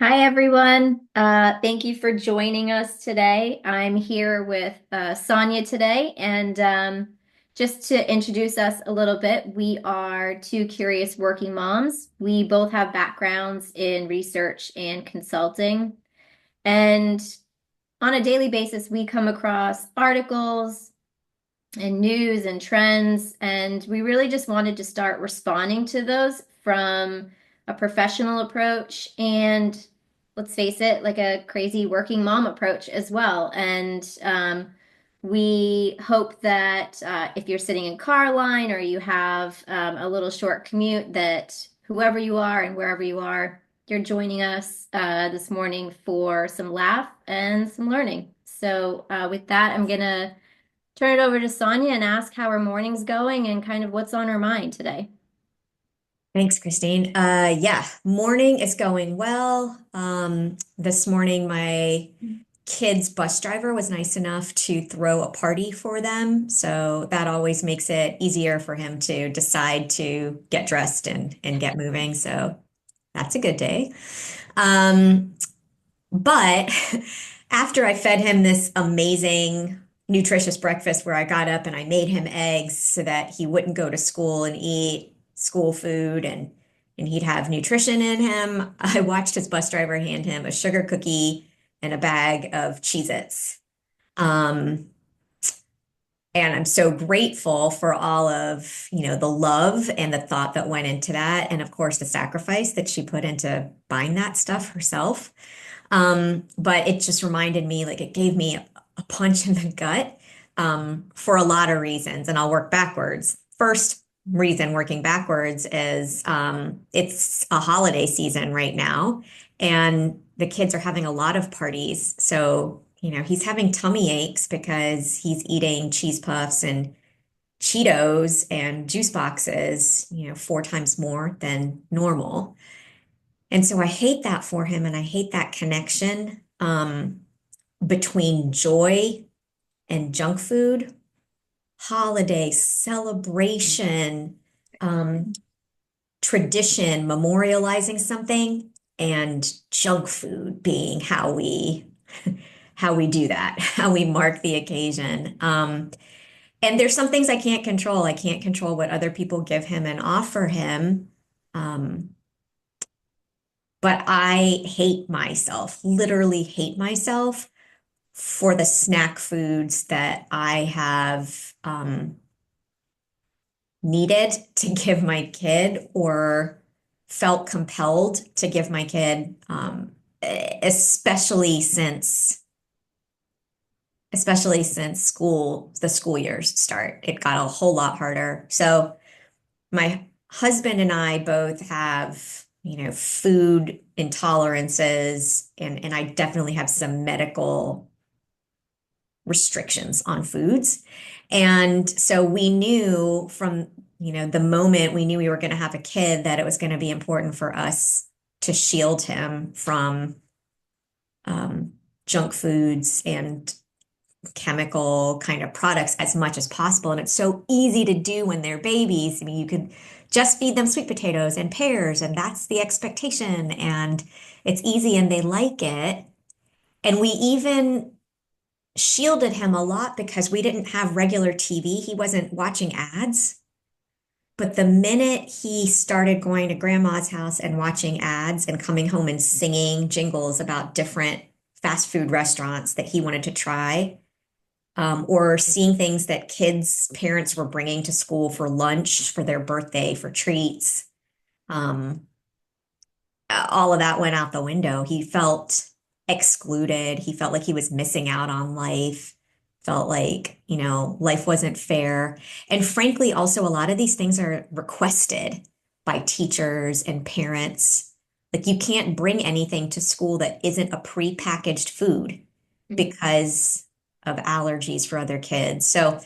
Hi, everyone. Thank you for joining us today. I'm here with Sonia today, and just to introduce us a little bit, we are two curious working moms. We both have backgrounds in research and consulting, and on a daily basis, we come across articles and news and trends, and we really just wanted to start responding to those from a professional approach and let's face it, like a crazy working mom approach as well. And we hope that if you're sitting in car line or you have a little short commute, that whoever you are and wherever you are, you're joining us this morning for some laugh and some learning. So with that, I'm gonna turn it over to Sonia and ask how her morning's going and kind of what's on her mind today. Thanks, Christine. Yeah, morning is going well. This morning, my kids' bus driver was nice enough to throw a party for them. So that always makes it easier for him to decide to get dressed and get moving. So that's a good day. Um, but after I fed him this amazing, nutritious breakfast where I got up and I made him eggs so that he wouldn't go to school and eat school food and he'd have nutrition in him, I watched his bus driver hand him a sugar cookie and a bag of Cheez-Its. Um, and I'm so grateful for all of, the love and the thought that went into that. And of course, the sacrifice that she put into buying that stuff herself. But it just reminded me, like it gave me a punch in the gut for a lot of reasons, and I'll work backwards. First reason working backwards is it's a holiday season right now, and the kids are having a lot of parties. So, he's having tummy aches because he's eating cheese puffs and Cheetos and juice boxes, four times more than normal. And so I hate that for him, and I hate that connection between joy and junk food, holiday celebration, um, tradition, memorializing something, and junk food being how we do that, how we mark the occasion. And there's some things I can't control. I can't control what other people give him and offer him. Um, but I hate myself, literally hate myself for the snack foods that I have needed to give my kid or felt compelled to give my kid, especially since the school years start. It got a whole lot harder. So my husband and I both have, food intolerances, and I definitely have some medical restrictions on foods. And so we knew from, the moment we knew we were going to have a kid that it was going to be important for us to shield him from um, junk foods and chemical kind of products as much as possible. And it's so easy to do when they're babies. I mean, you could just feed them sweet potatoes and pears, and that's the expectation. And it's easy and they like it. And we even shielded him a lot because we didn't have regular TV. He wasn't watching ads. But the minute he started going to grandma's house and watching ads and coming home and singing jingles about different fast food restaurants that he wanted to try, or seeing things that kids' parents were bringing to school for lunch, for their birthday, for treats, um, all of that went out the window. He felt excluded. He felt like he was missing out on life, felt like, life wasn't fair. And frankly, also, a lot of these things are requested by teachers and parents. Like, you can't bring anything to school that isn't a prepackaged food because of allergies for other kids. So,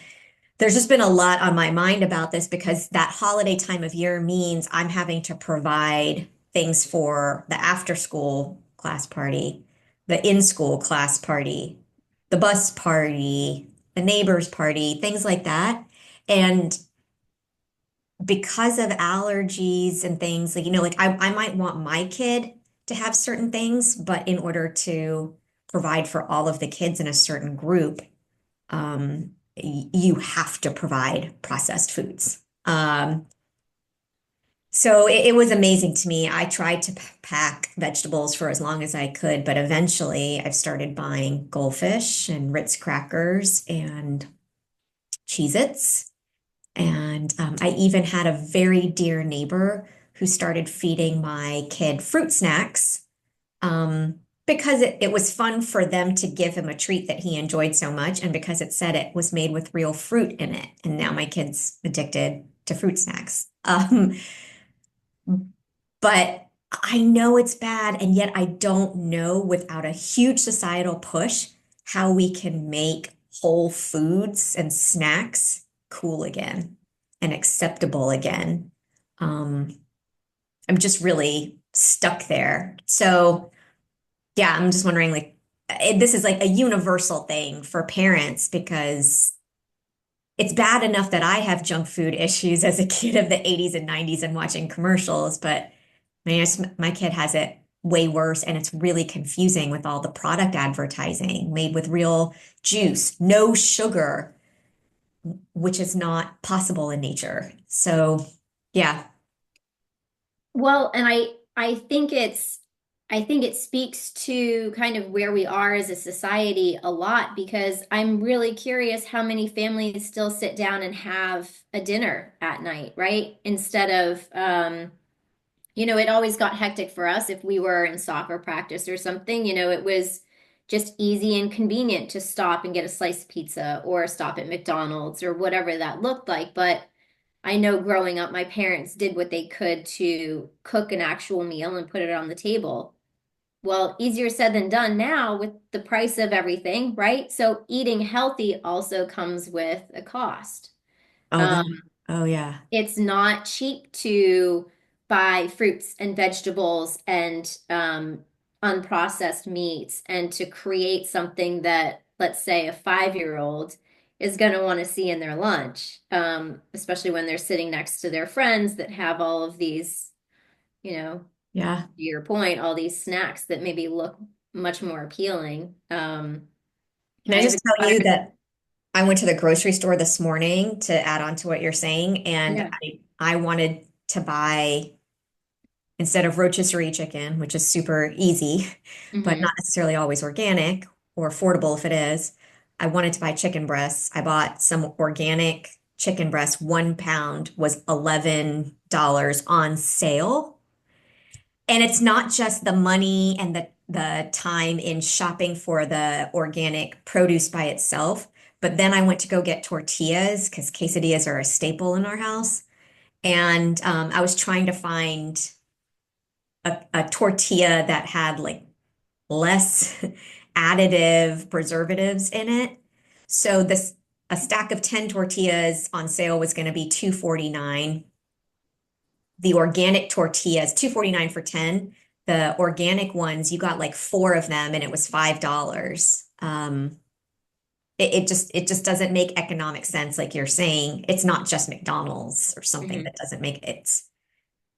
there's just been a lot on my mind about this because that holiday time of year means I'm having to provide things for the after school class party, the in school class party, the bus party, the neighbor's party, things like that. And because of allergies and things like, I might want my kid to have certain things, but in order to provide for all of the kids in a certain group, you have to provide processed foods. So it was amazing to me. I tried to pack vegetables for as long as I could, but eventually I've started buying goldfish and Ritz crackers and Cheez-Its. And I even had a very dear neighbor who started feeding my kid fruit snacks because it was fun for them to give him a treat that he enjoyed so much, and because it said it was made with real fruit in it. And now my kid's addicted to fruit snacks. But I know it's bad, and yet I don't know without a huge societal push how we can make whole foods and snacks cool again and acceptable again. Um, I'm just really stuck there. So, yeah, I'm just wondering like, this is like a universal thing for parents because it's bad enough that I have junk food issues as a kid of the 80s and 90s and watching commercials, but my kid has it way worse, and it's really confusing with all the product advertising made with real juice, no sugar, which is not possible in nature. So, yeah, Well, and I think it speaks to kind of where we are as a society a lot because I'm really curious how many families still sit down and have a dinner at night, right? Instead of it always got hectic for us if we were in soccer practice or something, it was just easy and convenient to stop and get a slice of pizza or stop at McDonald's or whatever that looked like, but I know growing up, my parents did what they could to cook an actual meal and put it on the table. Well, easier said than done now with the price of everything, right? So eating healthy also comes with a cost. oh, Um, oh yeah, it's not cheap to buy fruits and vegetables and unprocessed meats and to create something that, let's say, a 5-year-old is going to want to see in their lunch, especially when they're sitting next to their friends that have all of these, you know, yeah. to your point, all these snacks that maybe look much more appealing. Can I I have a just tell you daughter. that I went to the grocery store this morning to add on to what you're saying, and Yeah. I wanted to buy instead of rotisserie chicken, which is super easy, but not Hmm. necessarily always organic or affordable if it is. I wanted to buy chicken breasts. I bought some organic chicken breasts. 1 pound was $11 on sale. And it's not just the money and the time in shopping for the organic produce by itself, but then I went to go get tortillas because quesadillas are a staple in our house. And I was trying to find a tortilla that had like less additive preservatives in it. So this a stack of 10 tortillas on sale was going to be 249. The organic tortillas, 249 for 10. The organic ones, you got like four of them and it was $5. It just doesn't make economic sense, like you're saying. It's not just McDonald's or something Hmm. that doesn't make it's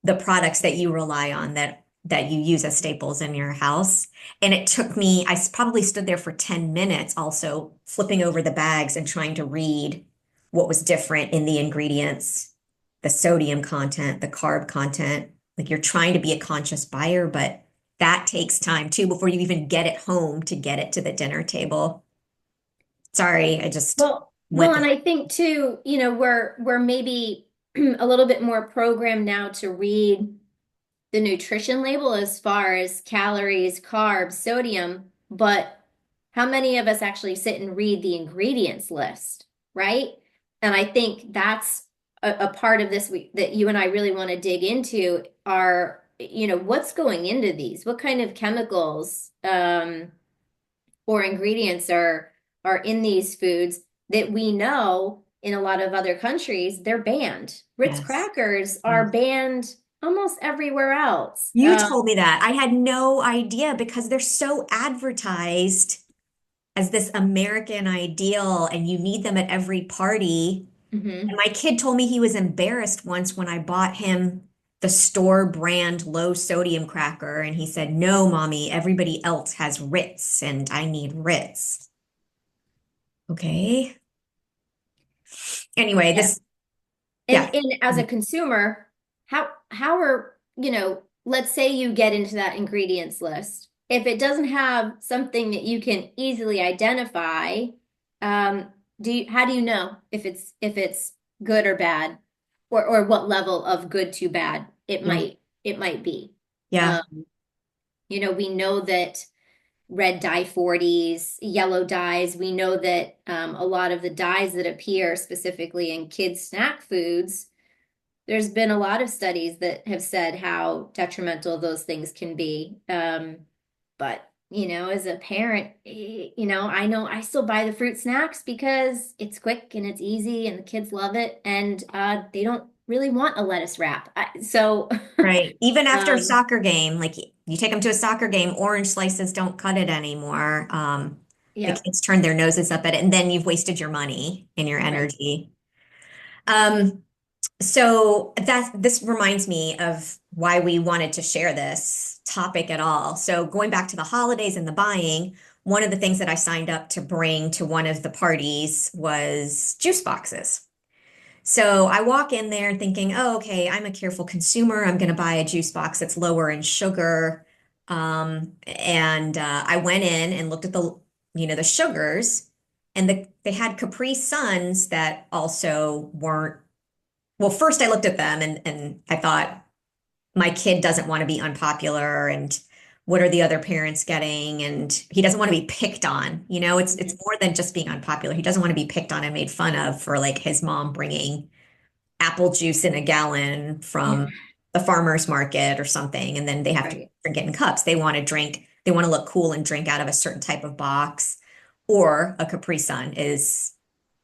the products that you rely on that you use as staples in your house. And it took me, probably stood there for 10 minutes also flipping over the bags and trying to read what was different in the ingredients, the sodium content, the carb content. Like you're trying to be a conscious buyer, but that takes time too before you even get it home to get it to the dinner table. Sorry, I just Well, went and there. I think too, we're maybe a little bit more programmed now to read the nutrition label as far as calories, carbs, sodium, but how many of us actually sit and read the ingredients list, right? And I think that's a part of this that you and I really want to dig into are, what's going into these? What kind of chemicals or ingredients are in these foods that we know in a lot of other countries they're banned. Ritz Yes. crackers are Yes. banned almost everywhere else. You told me that. I had no idea because they're so advertised as this American ideal and you need them at every party. And Mhm. my kid told me he was embarrassed once when I bought him. the store brand low sodium cracker. And he said, no, mommy, everybody else has Ritz and I need Ritz. Okay. Anyway, Yeah. this, yeah. And as a consumer, how are, let's say you get into that ingredients list. If it doesn't have something that you can easily identify, um, how do you know if it's good or bad, or what level of good to bad Yeah. it might be? Yeah. Um, we know that red dye 40s, yellow dyes. We know that a lot of the dyes that appear specifically in kids' snack foods, there's been a lot of studies that have said how detrimental those things can be. But, as a parent, I know I still buy the fruit snacks because it's quick and it's easy and the kids love it. And they don't really want a lettuce wrap. So, Right. Even after a um, soccer game, like you take them to a soccer game, orange slices don't cut it anymore. The yeah, kids turn their noses up at it, and then you've wasted your money and your right. energy. Um, so this reminds me of why we wanted to share this topic at all. So going back to the holidays and the buying, one of the things that I signed up to bring to one of the parties was juice boxes. So I walk in there thinking, oh, okay, I'm a careful consumer. I'm going to buy a juice box that's lower in sugar. And I went in and looked at the sugars, and they had Capri Suns that also weren't. Well, first I looked at them and I thought my kid doesn't want to be unpopular, and what are the other parents getting? And he doesn't want to be picked on. It's Mhm. more than just being unpopular. He doesn't want to be picked on and made fun of for like his mom bringing apple juice in a gallon from the farmer's market or something, and then they have to Right. drink it in cups. They want to look cool and drink out of a certain type of box, or a Capri Sun is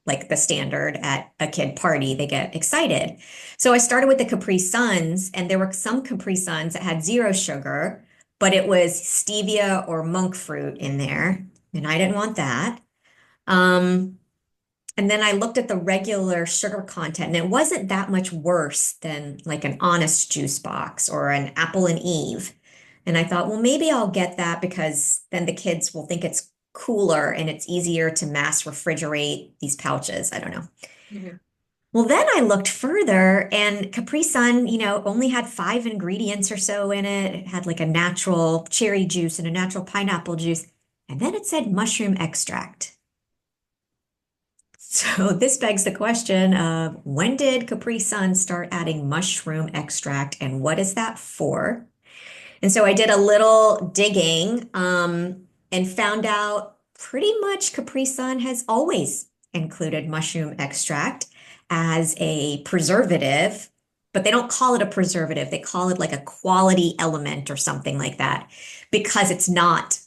like the standard at a kid party. They get excited. So I started with the Capri Suns, and there were some Capri Suns that had zero sugar, but it was stevia or monk fruit in there, and I didn't want that. Um, and then I looked at the regular sugar content, and it wasn't that much worse than like an Honest juice box or an Apple and Eve. And I thought, well, maybe I'll get that because then the kids will think it's cooler and it's easier to mass refrigerate these pouches. I don't know. Mhm. Well, then I looked further, and Capri Sun, only had 5 ingredients or so in it. It had like a natural cherry juice and a natural pineapple juice. And then it said mushroom extract. So this begs the question of when did Capri Sun start adding mushroom extract and what is that for? And so I did a little digging and found out pretty much Capri Sun has always included mushroom extract as a preservative, but they don't call it a preservative. They call it like a quality element or something like that because it's not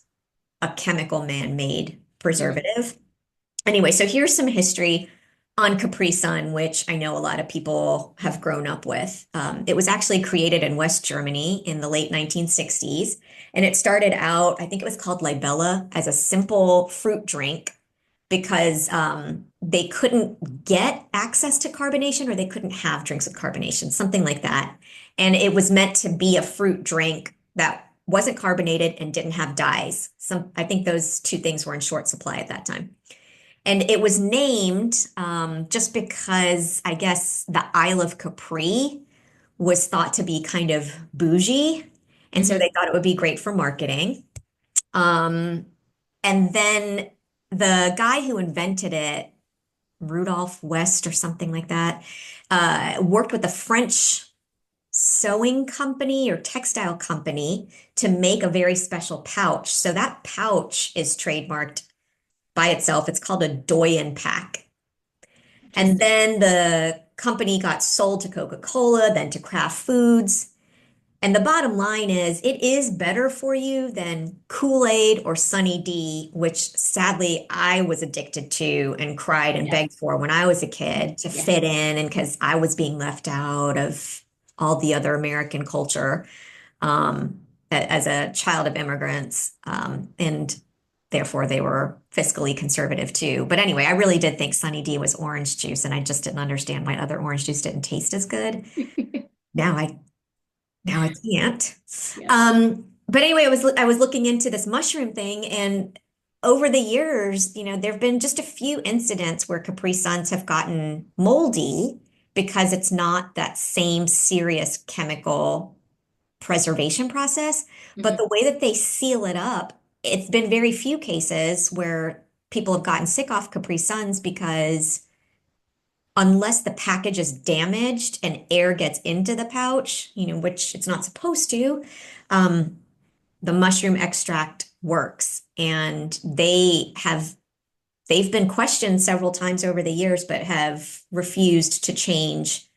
a chemical man-made Mhm. preservative. Anyway, so here's some history on Capri Sun, which I know a lot of people have grown up with. It was actually created in West Germany in the late 1960s, and it started out, I think it was called Libella, as a simple fruit drink because they couldn't get access to carbonation or they couldn't have drinks with carbonation, something like that. And it was meant to be a fruit drink that wasn't carbonated and didn't have dyes. I think those two things were in short supply at that time. And it was named just because I guess the Isle of Capri was thought to be kind of bougie. And so Mhm. they thought it would be great for marketing. Um, and then the guy who invented it, Rudolph West or something like that, worked with a French sewing company or textile company to make a very special pouch. So that pouch is trademarked by itself. It's called a Doyen pack. And Interesting. then the company got sold to Coca-Cola, then to Kraft Foods. And the bottom line is it is better for you than Kool-Aid or Sunny D, which sadly I was addicted to and cried and Yes. begged for when I was a kid to Yes. fit in and because I was being left out of all the other American culture um, as a child of immigrants. And therefore they were fiscally conservative too. But anyway, I really did think Sunny D was orange juice, and I just didn't understand why other orange juice didn't taste as good. Now I Now I can't. Yeah. But anyway, I was looking into this mushroom thing, and over the years, there have been just a few incidents where Capri Suns have gotten moldy because it's not that same serious chemical preservation process. But Mhm. the way that they seal it up, it's been very few cases where people have gotten sick off Capri Suns because unless the package is damaged and air gets into the pouch, which it's not supposed to, um, the mushroom extract works. And they've been questioned several times over the years, but have refused to change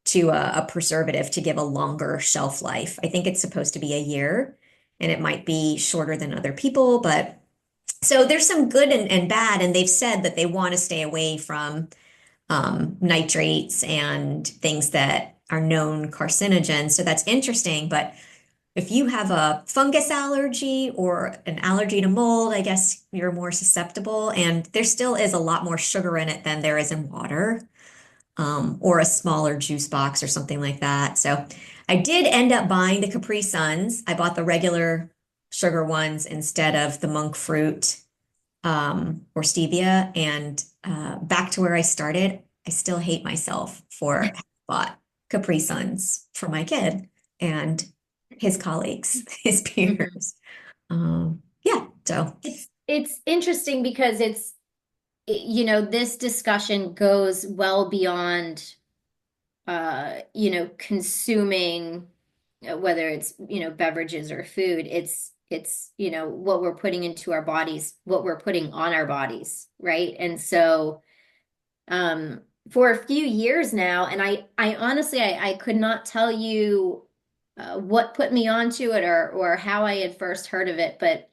to a preservative to give a longer shelf life. I think it's supposed to be a year, and it might be shorter than other people, but so there's some good and bad, and they've said that they want to stay away from nitrates and things that are known carcinogens. So that's interesting. But if you have a fungus allergy or an allergy to mold, I guess you're more susceptible. And there still is a lot more sugar in it than there is in water, or a smaller juice box or something like that. So I did end up buying the Capri Suns. I bought the regular sugar ones instead of the monk fruit or stevia. And back to where I started, I still hate myself for having bought Capri Suns for my kid and his colleagues, his Mhm. peers. Yeah, so It's interesting because this discussion goes well beyond consuming, whether it's, beverages or food. It's, what we're putting into our bodies, what we're putting on our bodies, right? And so um for a few years now, and I honestly I could not tell you what put me onto it or how I had first heard of it, but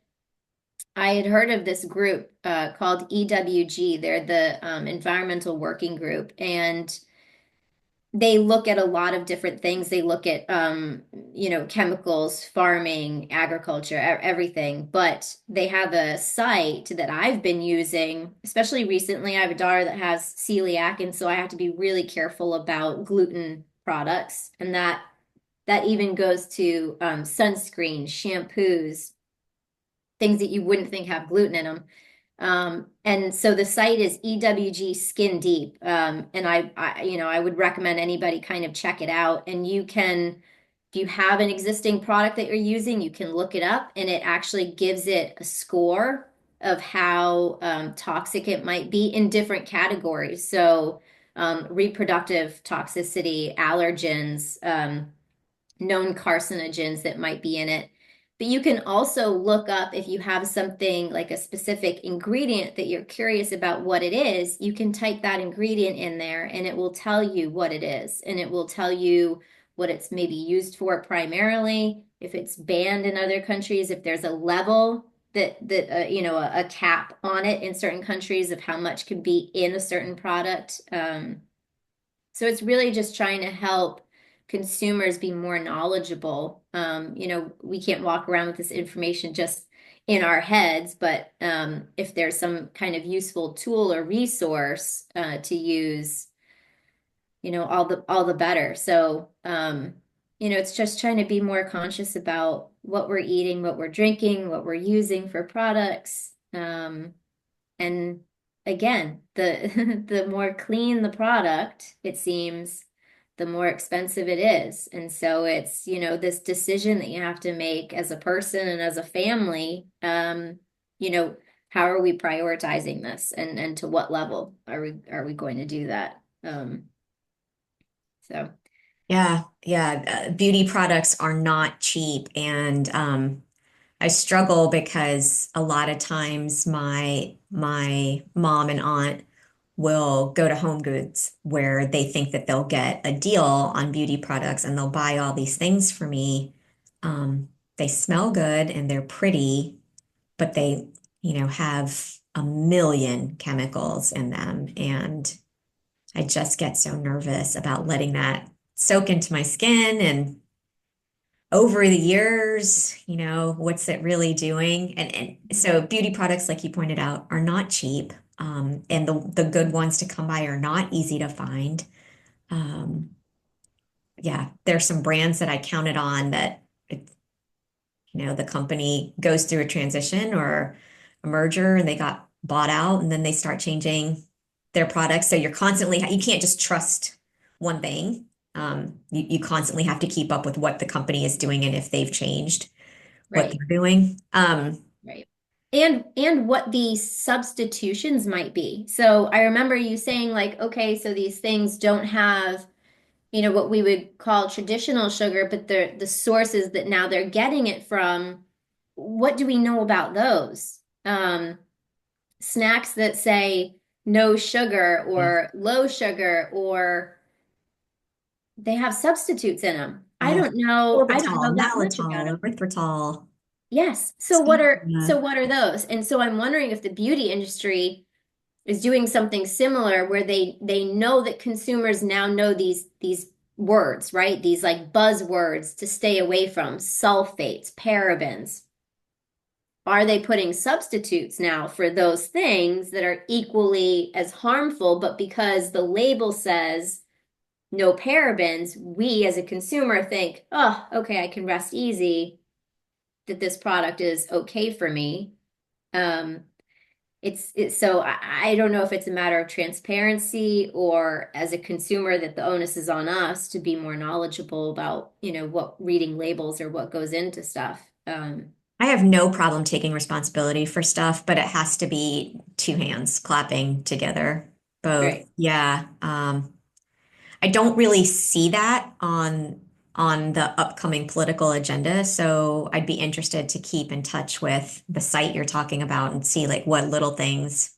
I had heard of this group called EWG. They're the Environmental Working Group, and they look at a lot of different things. They look at, chemicals, farming, agriculture, everything. But they have a site that I've been using, especially recently. I have a daughter that has celiac, and so I have to be really careful about gluten products, and that even goes to sunscreen, shampoos, things that you wouldn't think have gluten in them. And so the site is EWG Skin Deep. And I would recommend anybody kind of check it out. And you can, if you have an existing product that you're using, you can look it up and it actually gives it a score of how toxic it might be in different categories. So reproductive toxicity, allergens, known carcinogens that might be in it. But you can also look up if you have something like a specific ingredient that you're curious about what it is, you can type that ingredient in there and it will tell you what it is. And it will tell you what it's maybe used for primarily, if it's banned in other countries, if there's a level a cap on it in certain countries of how much can be in a certain product. So it's really just trying to help consumers be more knowledgeable. We can't walk around with this information just in our heads, but if there's some kind of useful tool or resource to use, all the better. So, it's just trying to be more conscious about what we're eating, what we're drinking, what we're using for products. And again, the the more clean the product, it seems, the more expensive it is. And so it's, this decision that you have to make as a person and as a family, you know, how are we prioritizing this and to what level are we going to do that? So yeah, beauty products are not cheap. And I struggle because a lot of times my mom and aunt will go to Home Goods where they think that they'll get a deal on beauty products and they'll buy all these things for me. They smell good and they're pretty, but they, have a million chemicals in them. And I just get so nervous about letting that soak into my skin and over the years, what's it really doing? And so beauty products, like you pointed out, are not cheap. And the good ones to come by are not easy to find. Um, yeah, there's some brands that I counted on that, the company goes through a transition or a merger and they got bought out and then they start changing their products. So you can't just trust one thing. You constantly have to keep up with what the company is doing and if they've changed what Right. they're doing. Right. And what the substitutions might be. So I remember you saying like, okay, so these things don't have, what we would call traditional sugar, but the sources that now they're getting it from, what do we know about those? Snacks that say no sugar Yeah. or low sugar, or they have substitutes in them. I Oh, don't know. I don't Sorbitol, know that much about maltitol, them. erythritol, Yes. So what are stevia. so what are those? And so I'm wondering if the beauty industry is doing something similar where they know that consumers now know these words, right? These like buzzwords to stay away from, sulfates, parabens. Are they putting substitutes now for those things that are equally as harmful, but because the label says no parabens, we as a consumer think, oh, okay, I can rest easy that this product is okay for me. Um, it's so I don't know if it's a matter of transparency or as a consumer that the onus is on us to be more knowledgeable about, what reading labels or what goes into stuff. I have no problem taking responsibility for stuff, but it has to be two hands clapping together. Both. Right. Yeah. I don't really see that on the upcoming political agenda, so I'd be interested to keep in touch with the site you're talking about and see like what little things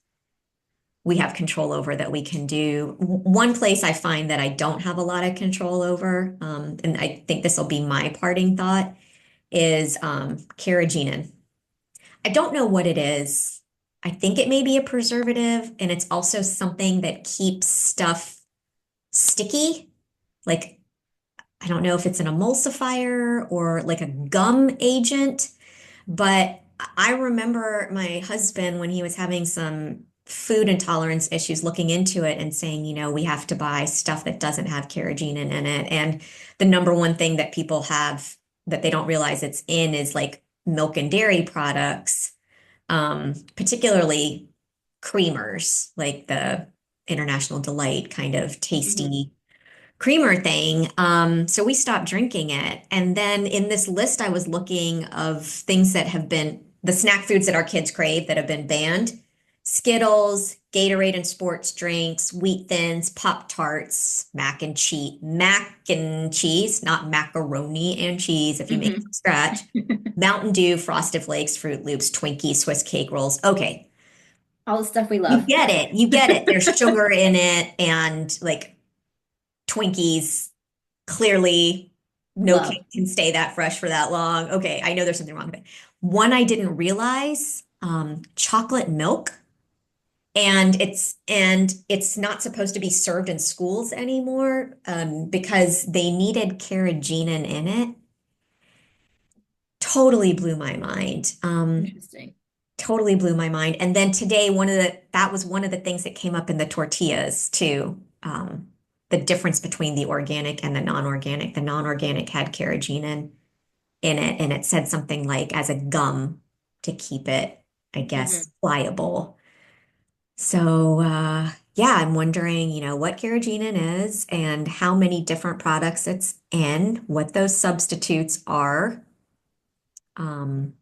we have control over that we can do. One place I find that I don't have a lot of control over, and I think this will be my parting thought, is Carrageenan. I don't know what it is. I think it may be a preservative, and it's also something that keeps stuff sticky. Like, I don't know if it's an emulsifier or like a gum agent, but I remember my husband when he was having some food intolerance issues looking into it and saying, we have to buy stuff that doesn't have carrageenan in it. And the number one thing that people have that they don't realize it's in is like milk and dairy products, particularly creamers, like the International Delight kind of Mhm. tasty creamer thing. So we stopped drinking it. And then in this list, I was looking of things that have been the snack foods that our kids crave that have been banned. Skittles, Gatorade and sports drinks, Wheat Thins, Pop Tarts, mac and cheese, not macaroni and cheese if you make it from Mhm. scratch. Mountain Dew, Frosted Flakes, Fruit Loops, Twinkies, Swiss cake rolls. Okay, All the stuff we you love. get it. You get it. There's sugar in it and like Twinkies clearly no Love. cake can stay that fresh for that long. Okay, I know there's something wrong with it. One I didn't realize, chocolate milk, and it's not supposed to be served in schools anymore, because they needed carrageenan in it. Totally blew my mind. Interesting. Totally blew my mind. And then today, that was one of the things that came up in the tortillas too. The difference between the organic and the non-organic. The non-organic had carrageenan in it, and it said something like as a gum to keep it, I Hmm. guess, pliable. So yeah, I'm wondering, what carrageenan is and how many different products it's in, what those substitutes are, um,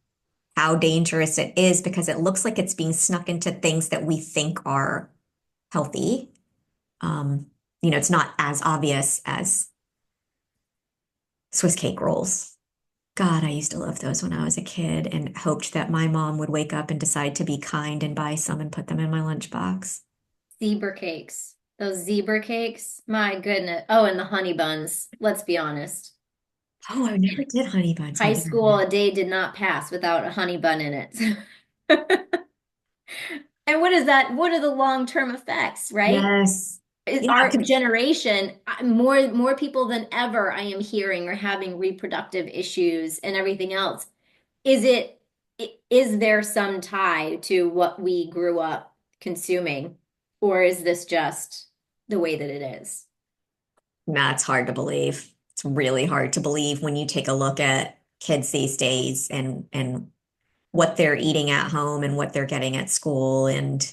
how dangerous it is, because it looks like it's being snuck into things that we think are healthy. Um, it's not as obvious as Swiss cake rolls. God, I used to love those when I was a kid and hoped that my mom would wake up and decide to be kind and buy some and put them in my lunchbox. Zebra cakes. Those zebra cakes. My goodness. Oh, and the honey buns. Let's be honest. Oh, I never did honey buns. My High dad school, did. a day did not pass without a honey bun in it. And what is that? What are the long-term effects, right? Yes. Yeah. Our generation, more people than ever I am hearing are having reproductive issues and everything else. Is it, is there some tie to what we grew up consuming, or is this just the way that it is? Nah, it's hard to believe. It's really hard to believe when you take a look at kids these days and what they're eating at home and what they're getting at school and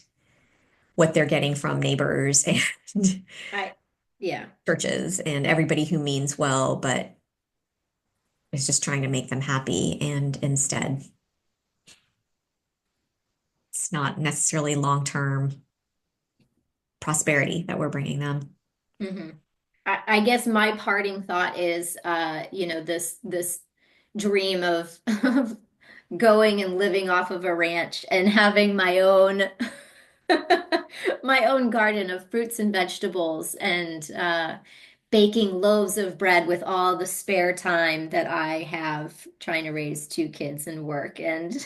what they're getting from neighbors and I, yeah. churches and everybody who means well, but is just trying to make them happy. And instead, it's not necessarily long-term prosperity that we're bringing them. hmm I guess my parting thought is, this dream of, of going and living off of a ranch and having my own my own garden of fruits and vegetables and baking loaves of bread with all the spare time that I have trying to raise two kids and work and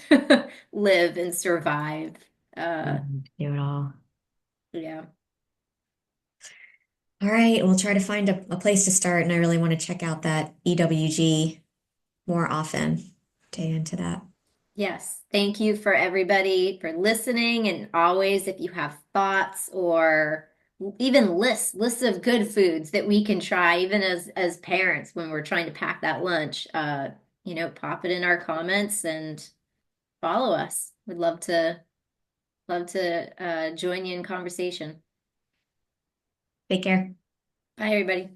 live and survive. Uh, Do it all. yeah. All right, we'll try to find a place to start, and I really want to check out that EWG more often. Dig into that. Yes. Thank you for everybody for listening. And always, if you have thoughts or even lists of good foods that we can try, even as parents when we're trying to pack that lunch, pop it in our comments and follow us. We'd love to join you in conversation. Take care. Bye, everybody.